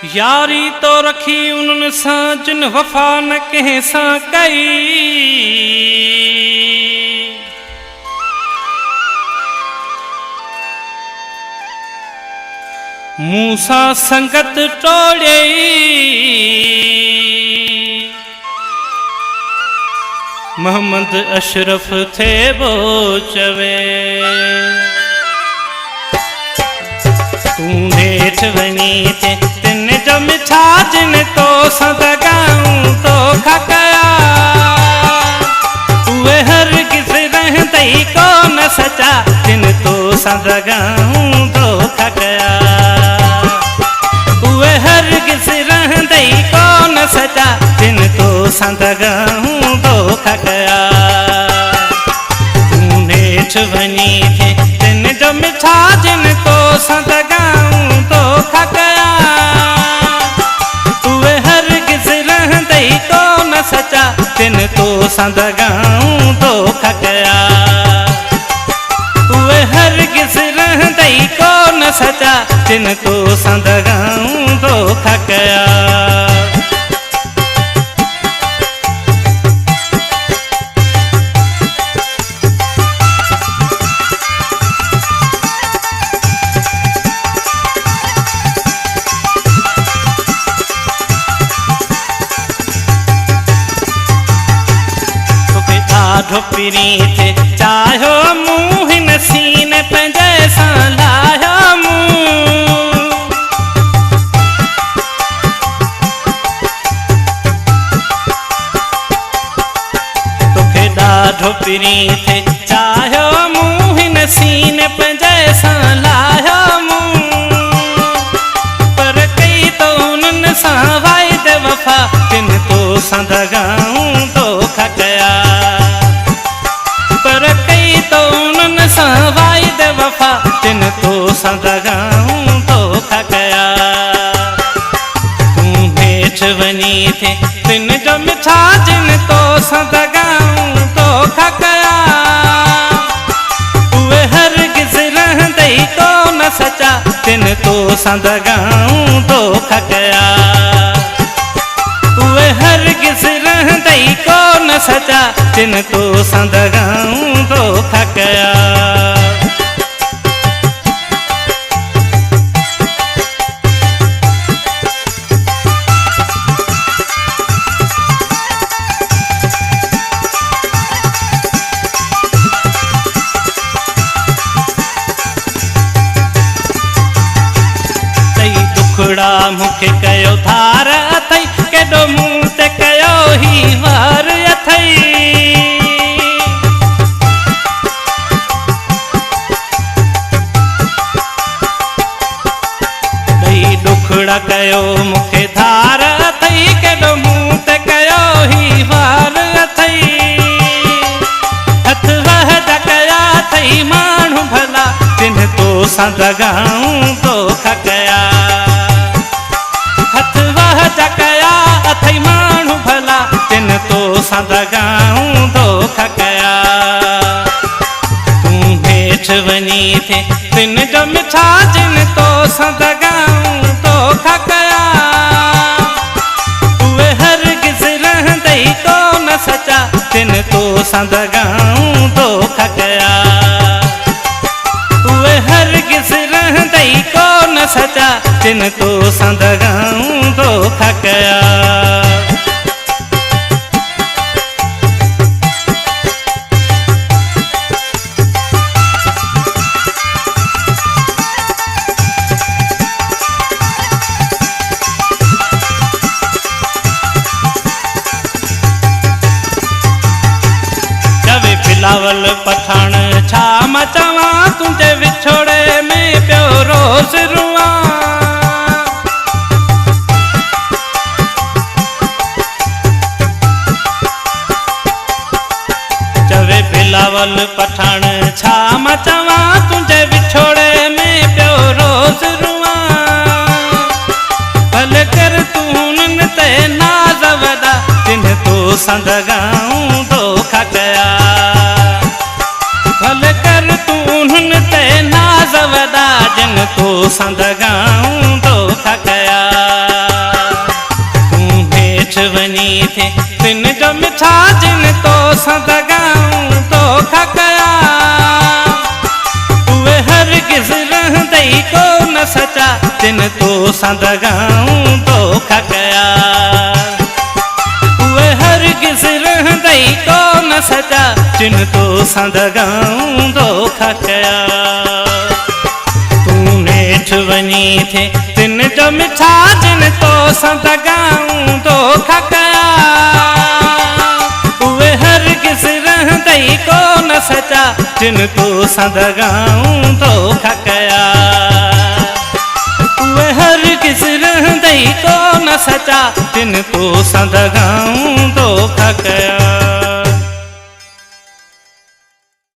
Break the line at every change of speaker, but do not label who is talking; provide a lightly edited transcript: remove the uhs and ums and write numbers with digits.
यारी तो रखी उन्हनि सां जिन वफ़ा न कंहिं सां कई। मूं सां संगत टोड़ियई, मोहम्मद अशरफ थे वो चवे। तू नेठ वञी थे तिन जो मिठा जिन तो सदगाऊं तो खकया। उहे हरगिज़ रहंदई कोन सचा जिन तो सदगाऊं तो खकया। उहे हरगिज़ रहंदई कोन सचा जिन तो सदगाऊं तो खकया। तू नेठ वञी थे तिन जो मिठा जिन तो सदगाऊं तो खकया। उहे हरगिज़ रहंदई कोन सचा जिन तो सदगाऊं तो खकया। उहे हरगिज़ रहंदई कोन सचा जिन तो सदगाऊं तो खकया। ढोपरी थे चाहो मुँह नसीन पंजे सां लायो मुँह। तोखे ॾाढो पिरी थे चाहो मुँह नसीन पंजे सां लायो मुँह। पर कई तो उन्हनि सां वाइदे वफ़ा जिन तो सदगाऊं तो खकया। पर कई तो उन्हनि सां वाइदे वफ़ा जिन तो सदगाऊं तो खकया। तूं हेठ वञी थे तिन जो मिठा जिन तो सदगाऊं तो खकया। उहे हरगिज़ रहंदई कोन सचा जिन तो सदगाऊं तो खकया। उहे हरगिज़ रहंदई कोन सचा जिन तो सदगाऊं तो खकया। तई दुखड़ा मूंखे कयो धार अथई केॾो मूं ते कयो ही वार अथई। ॾुखड़ा कयो मूंखे धार अथई केॾो मूं ते कयो ही वार अथई। हथ वहदा कया अथई माण्हू भला जिन तो सदगाऊं तो खकया। हथ वहदा कया अथई माण्हू भला जिन तो सदगाऊं तो खकया। तूं हेठ वञी थे तिन जो मिठा जिन तो सदगाऊं तो खकया। उहे हरगिज़ रहंदई कोन सचा जिन तो सदगाऊं तो खकया। उहे हरगिज़ रहंदई कोन सचा जिन तो सदगाऊं तो खकया। बिलावल पठान छा मां चवां तुंहिंजे विछोड़े में पियो रोज़ रुआं। चवे बिलावल पठान छा मां चवां तुंहिंजे विछोड़े में पियो रोज़ रुआं। भले कर तूं उन्हनि ते नाज़ वॾा जिन तो सदगाऊं तो खकया। भले कर तूं उन्हनि ते नाज़ वॾा जिन तो सदगाऊं तो खकया। नेठ वञी थे तिन जो मिठा जिन तो सदगाऊं तो खकया उहे हरगिज़ रहंदई को न सचा जिन तो सदगाऊं तो खकया उहे हरगिज़ रहंदई को न सचा जिन तो सदगाऊं तो खकया तू नेठ वञी थे तिन जो मिठा जिन तो सदगाऊं तो खकया उहे हरगिज़ रहंदई को न सचा जिन तो सदगाऊं तो खकया उहे हरगिज़ रहंदई को न सचा जिन तो सदगाऊं तो खकया।